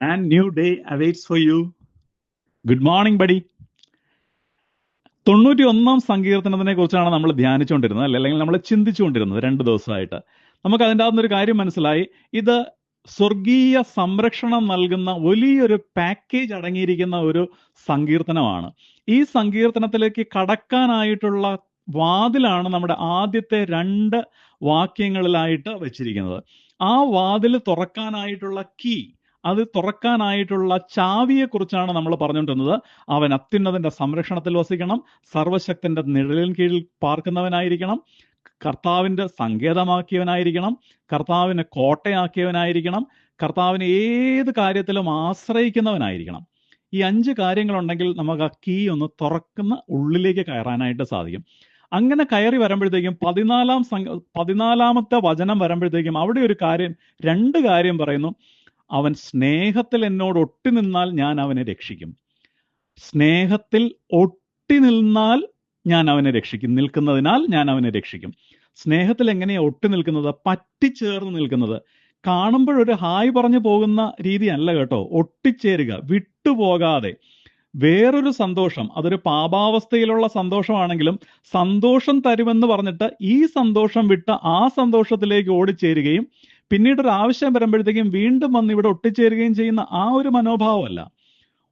and new day awaits for you. Good morning, buddy. 91 സങ്കീർത്തനത്തിനെ കുറിച്ചാണ് നമ്മൾ ധ്യാനിച്ചുകൊണ്ടിരുന്നത്, അല്ലെങ്കിൽ നമ്മൾ ചിന്തിച്ചുകൊണ്ടിരുന്നത് 2 ദിവസമായിട്ട്. നമുക്ക് അതിൻ്റെ അകത്തുനിന്നൊരു കാര്യം മനസ്സിലായി. ഇത് സ്വർഗീയ സംരക്ഷണം നൽകുന്ന വലിയൊരു പാക്കേജ് അടങ്ങിയിരിക്കുന്ന ഒരു സങ്കീർത്തനമാണ്. ഈ സങ്കീർത്തനത്തിലേക്ക് കടക്കാനായിട്ടുള്ള വാതിലാണ് നമ്മുടെ ആദ്യത്തെ 2 വാക്യങ്ങളിലായിട്ട് വെച്ചിരിക്കുന്നത്. ആ വാതിൽ തുറക്കാനായിട്ടുള്ള കീ, അത് തുറക്കാനായിട്ടുള്ള ചാവിയെക്കുറിച്ചാണ് നമ്മൾ പറഞ്ഞുകൊണ്ടിരുന്നത്. അവൻ അത്യുന്നതന്റെ സംരക്ഷണത്തിൽ വസിക്കണം, സർവശക്തന്റെ നിഴലിൻ കീഴിൽ പാർക്കുന്നവനായിരിക്കണം, കർത്താവിന്റെ സങ്കേതമാക്കിയവനായിരിക്കണം, കർത്താവിനെ കോട്ടയാക്കിയവനായിരിക്കണം, കർത്താവിനെ ഏത് കാര്യത്തിലും ആശ്രയിക്കുന്നവനായിരിക്കണം. ഈ 5 കാര്യങ്ങളുണ്ടെങ്കിൽ നമുക്ക് ആ കീ ഒന്ന് തുറക്കുന്ന ഉള്ളിലേക്ക് കയറാനായിട്ട് സാധിക്കും. അങ്ങനെ കയറി വരുമ്പോഴത്തേക്കും 14-ാമത്തെ വചനം വരുമ്പോഴത്തേക്കും അവിടെ ഒരു കാര്യം, 2 കാര്യം പറയുന്നു. അവൻ സ്നേഹത്തിൽ എന്നോട് ഒട്ടി നിന്നാൽ ഞാൻ അവനെ രക്ഷിക്കും. സ്നേഹത്തിൽ ഒട്ടി നിന്നാൽ ഞാൻ അവനെ രക്ഷിക്കും, നിൽക്കുന്നതിനാൽ ഞാൻ അവനെ രക്ഷിക്കും. സ്നേഹത്തിൽ എങ്ങനെയാ ഒട്ടി നിൽക്കുന്നത്? പറ്റിച്ചേർന്ന് നിൽക്കുന്നത്. കാണുമ്പോഴൊരു ഹായ് പറഞ്ഞു പോകുന്ന രീതി അല്ല കേട്ടോ. ഒട്ടിച്ചേരുക, വിട്ടുപോകാതെ. വേറൊരു സന്തോഷം, അതൊരു പാപാവസ്ഥയിലുള്ള സന്തോഷമാണെങ്കിലും സന്തോഷം തരുമെന്ന് പറഞ്ഞിട്ട് ഈ സന്തോഷം വിട്ട് ആ സന്തോഷത്തിലേക്ക് ഓടിച്ചേരുകയും പിന്നീട് ഒരു ആവശ്യം വരുമ്പോഴത്തേക്കും വീണ്ടും വന്ന് ഇവിടെ ഒട്ടിച്ചേരുകയും ചെയ്യുന്ന ആ ഒരു മനോഭാവമല്ല.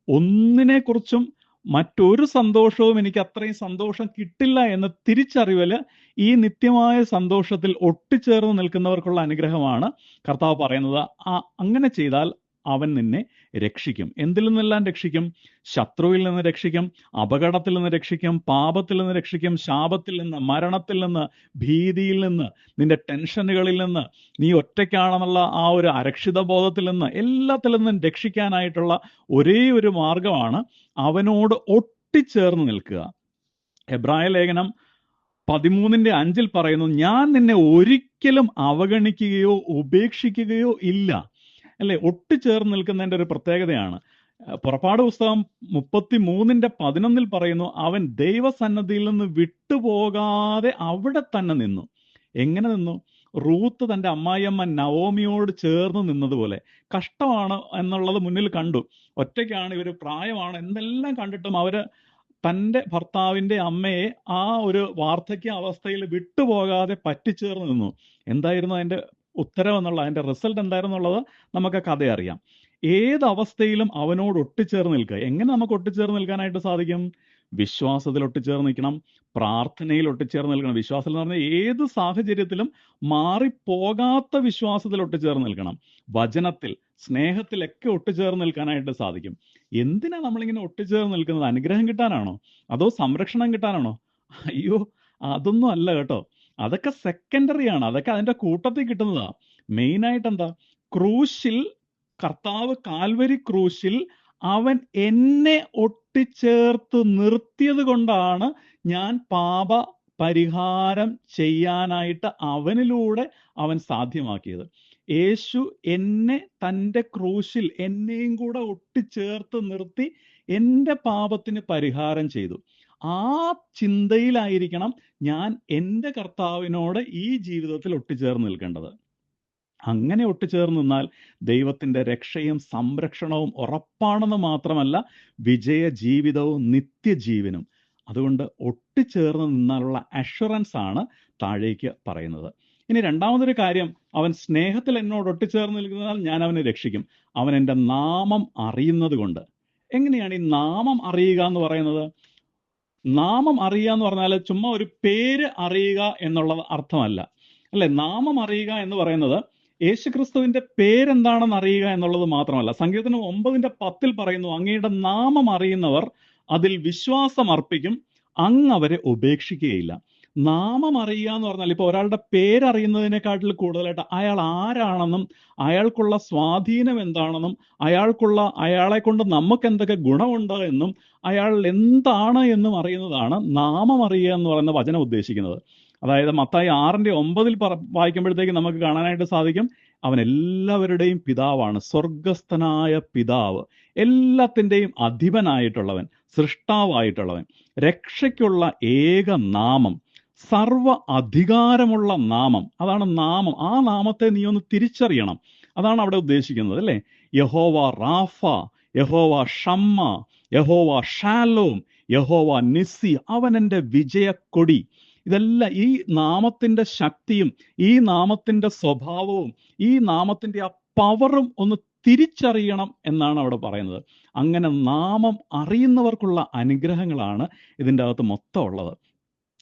ഒന്നിനെക്കുറിച്ചും മറ്റൊരു സന്തോഷവും എനിക്ക് അത്രയും സന്തോഷം കിട്ടില്ല എന്ന തിരിച്ചറിവല് ഈ നിത്യമായ സന്തോഷത്തിൽ ഒട്ടിച്ചേർന്ന് നിൽക്കുന്നവർക്കുള്ള അനുഗ്രഹമാണ് കർത്താവ് പറയുന്നത്. അങ്ങനെ ചെയ്താൽ അവൻ നിന്നെ രക്ഷിക്കും. എന്തിൽ നിന്നെല്ലാം രക്ഷിക്കും? ശത്രുവിൽ നിന്ന് രക്ഷിക്കും, അപകടത്തിൽ നിന്ന് രക്ഷിക്കും, പാപത്തിൽ നിന്ന് രക്ഷിക്കും, ശാപത്തിൽ നിന്ന്, മരണത്തിൽ നിന്ന്, ഭീതിയിൽ നിന്ന്, നിന്റെ ടെൻഷനുകളിൽ നിന്ന്, നീ ഒറ്റയ്ക്കാണെന്നുള്ള ആ ഒരു അരക്ഷിത ബോധത്തിൽ നിന്ന്, എല്ലാത്തിൽ നിന്നും രക്ഷിക്കാനായിട്ടുള്ള ഒരേ ഒരു മാർഗമാണ് അവനോട് ഒട്ടിച്ചേർന്ന് നിൽക്കുക. എബ്രായ ലേഖനം 13:5 പറയുന്നു, ഞാൻ നിന്നെ ഒരിക്കലും അവഗണിക്കുകയോ ഉപേക്ഷിക്കുകയോ ഇല്ല. അല്ലെ, ഒട്ടിച്ചേർന്ന് നിൽക്കുന്നതിൻ്റെ ഒരു പ്രത്യേകതയാണ്. പുറപ്പാട് പുസ്തകം 33:11 പറയുന്നു, അവൻ ദൈവസന്നദ്ധിയിൽ നിന്ന് വിട്ടുപോകാതെ അവിടെ തന്നെ നിന്നു. എങ്ങനെ നിന്നു? റൂത്ത് തൻ്റെ അമ്മായിയമ്മ നവോമിയോട് ചേർന്ന് നിന്നതുപോലെ. കഷ്ടമാണ് എന്നുള്ളത് മുന്നിൽ കണ്ടു, ഒറ്റയ്ക്കാണ്, ഇവർ പ്രായമാണ് എന്നെല്ലാം കണ്ടിട്ടും അവര് തൻ്റെ ഭർത്താവിൻ്റെ അമ്മയെ ആ ഒരു വാർദ്ധക്യ അവസ്ഥയിൽ വിട്ടുപോകാതെ പറ്റിച്ചേർന്ന് നിന്നു. എന്തായിരുന്നു അതിൻ്റെ ഉത്തരവെന്നുള്ള, അതിൻ്റെ റിസൾട്ട് എന്തായിരുന്നുള്ളത് നമുക്ക് കഥ അറിയാം. ഏത് അവസ്ഥയിലും അവനോട് ഒട്ടിച്ചേർന്ന് നിൽക്കുക. എങ്ങനെ നമുക്ക് ഒട്ടിച്ചേർന്ന് നിൽക്കാനായിട്ട് സാധിക്കും? വിശ്വാസത്തിൽ ഒട്ടിച്ചേർന്ന് നിൽക്കണം, പ്രാർത്ഥനയിൽ ഒട്ടിച്ചേർന്ന് നിൽക്കണം. വിശ്വാസം എന്ന് പറഞ്ഞാൽ ഏത് സാഹചര്യത്തിലും മാറിപ്പോകാത്ത വിശ്വാസത്തിൽ ഒട്ടിച്ചേർന്ന് നിൽക്കണം. വചനത്തിൽ, സ്നേഹത്തിലൊക്കെ ഒട്ടിച്ചേർന്ന് നിൽക്കാനായിട്ട് സാധിക്കും. എന്തിനാ നമ്മളിങ്ങനെ ഒട്ടിച്ചേർന്ന് നിൽക്കുന്നത്? അനുഗ്രഹം കിട്ടാനാണോ? അതോ സംരക്ഷണം കിട്ടാനാണോ? അയ്യോ, അതൊന്നും അല്ല കേട്ടോ. അതൊക്കെ സെക്കൻഡറി ആണ്, അതൊക്കെ അതിൻ്റെ കൂട്ടത്തിൽ കിട്ടുന്നതാ. മെയിനായിട്ട് എന്താ? ക്രൂശിൽ, കർത്താവ് കാൽവരി ക്രൂശിൽ അവൻ എന്നെ ഒട്ടിച്ചേർത്ത് നിർത്തിയത് കൊണ്ടാണ് ഞാൻ പാപ പരിഹാരം ചെയ്യാനായിട്ട് അവനിലൂടെ അവൻ സാധ്യമാക്കിയത്. യേശു എന്നെ തൻ്റെ ക്രൂശിൽ എന്നെയും കൂടെ ഒട്ടിച്ചേർത്ത് നിർത്തി എൻ്റെ പാപത്തിന് പരിഹാരം ചെയ്തു. ആ ചിന്തയിലായിരിക്കണം ഞാൻ എൻ്റെ കർത്താവിനോട് ഈ ജീവിതത്തിൽ ഒട്ടിച്ചേർന്ന് നിൽക്കേണ്ടത്. അങ്ങനെ ഒട്ടിച്ചേർന്ന് നിന്നാൽ ദൈവത്തിൻ്റെ രക്ഷയും സംരക്ഷണവും ഉറപ്പാണെന്ന് മാത്രമല്ല, വിജയ ജീവിതവും നിത്യജീവനും. അതുകൊണ്ട് ഒട്ടിച്ചേർന്ന് നിന്നാലുള്ള അഷുറൻസ് ആണ് താഴേക്ക് പറയുന്നത്. ഇനി രണ്ടാമതൊരു കാര്യം, അവൻ സ്നേഹത്തിൽ എന്നോട് ഒട്ടിച്ചേർന്ന് നിൽക്കുന്നതിനാൽ ഞാൻ അവനെ രക്ഷിക്കും. അവൻ എൻ്റെ നാമം അറിയുന്നത് കൊണ്ട്. എങ്ങനെയാണ് ഈ നാമം അറിയുക എന്ന് പറയുന്നത്? നാമം അറിയുക എന്ന് പറഞ്ഞാൽ ചുമ്മാ ഒരു പേര് അറിയുക എന്നുള്ളത് അർത്ഥമല്ല, അല്ലെ? നാമം അറിയുക എന്ന് പറയുന്നത് യേശുക്രിസ്തുവിന്റെ പേരെന്താണെന്ന് അറിയുക എന്നുള്ളത് മാത്രമല്ല. സങ്കീർത്തനം 9:10 പറയുന്നു, അങ്ങയുടെ നാമം അറിയുന്നവർ അതിൽ വിശ്വാസം അർപ്പിക്കും, അങ്ങ് അവരെ ഉപേക്ഷിക്കുകയില്ല. നാമം അറിയുക എന്ന് പറഞ്ഞാൽ ഇപ്പോൾ ഒരാളുടെ പേരറിയുന്നതിനെക്കാട്ടിൽ കൂടുതലായിട്ട് അയാൾ ആരാണെന്നും അയാൾക്കുള്ള സ്വാധീനം എന്താണെന്നും അയാളെ കൊണ്ട് നമുക്ക് എന്തൊക്കെ ഗുണമുണ്ട് എന്നും അയാൾ എന്താണ് എന്നും അറിയുന്നതാണ് നാമം അറിയുക എന്ന് പറയുന്ന വചനം ഉദ്ദേശിക്കുന്നത്. അതായത് മത്തായി 6:9 വായിക്കുമ്പോഴത്തേക്ക് നമുക്ക് കാണാനായിട്ട് സാധിക്കും, അവൻ എല്ലാവരുടെയും പിതാവാണ്, സ്വർഗസ്ഥനായ പിതാവ്, എല്ലാത്തിൻ്റെയും അധിപനായിട്ടുള്ളവൻ, സൃഷ്ടാവായിട്ടുള്ളവൻ, രക്ഷയ്ക്കുള്ള ഏക നാമം, സർവ അധികാരമുള്ള നാമം. അതാണ് നാമം. ആ നാമത്തെ നീ ഒന്ന് തിരിച്ചറിയണം. അതാണ് അവിടെ ഉദ്ദേശിക്കുന്നത്, അല്ലേ? യഹോവ റാഫ, യഹോവ ഷമ്മ, യഹോവ ഷാലോം, യഹോവ നിസ്സി, അവൻ എൻ്റെ വിജയക്കൊടി. ഇതെല്ലാം ഈ നാമത്തിന്റെ ശക്തിയും ഈ നാമത്തിന്റെ സ്വഭാവവും ഈ നാമത്തിന്റെ ആ പവറും ഒന്ന് തിരിച്ചറിയണം എന്നാണ് അവിടെ പറയുന്നത്. അങ്ങനെ നാമം അറിയുന്നവർക്കുള്ള അനുഗ്രഹങ്ങളാണ് ഇതിൻ്റെ അകത്ത് മൊത്തം ഉള്ളത്.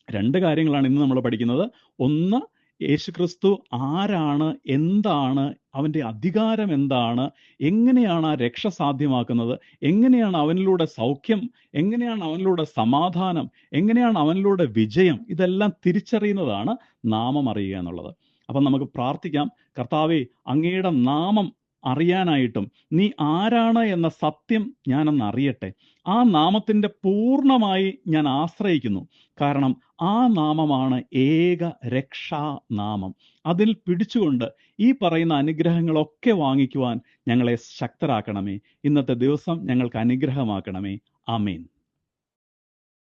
രണ്ട് കാര്യങ്ങളാണ് ഇന്ന് നമ്മൾ പഠിക്കുന്നത്. ഒന്ന്, യേശുക്രിസ്തു ആരാണ്, എന്താണ് അവൻ്റെ അധികാരം, എന്താണ്, എങ്ങനെയാണ് ആ രക്ഷ സാധ്യമാക്കുന്നത്, എങ്ങനെയാണ് അവനിലൂടെ സൗഖ്യം, എങ്ങനെയാണ് അവനിലൂടെ സമാധാനം, എങ്ങനെയാണ് അവനിലൂടെ വിജയം, ഇതെല്ലാം തിരിച്ചറിയുന്നതാണ് നാമം അറിയുക എന്നുള്ളത്. അപ്പം നമുക്ക് പ്രാർത്ഥിക്കാം. കർത്താവേ, അങ്ങയുടെ നാമം അറിയാനായിട്ടും നീ ആരാണ് എന്ന സത്യം ഞാനൊന്ന് അറിയട്ടെ. ആ നാമത്തിൻ്റെ പൂർണ്ണമായി ഞാൻ ആശ്രയിക്കുന്നു. കാരണം ആ നാമമാണ് ഏക രക്ഷാനാമം. അതിൽ പിടിച്ചുകൊണ്ട് ഈ പറയുന്ന അനുഗ്രഹങ്ങളൊക്കെ വാങ്ങിക്കുവാൻ ഞങ്ങളെ ശക്തരാക്കണമേ. ഇന്നത്തെ ദിവസം ഞങ്ങൾക്ക് അനുഗ്രഹമാക്കണമേ. ആമേൻ.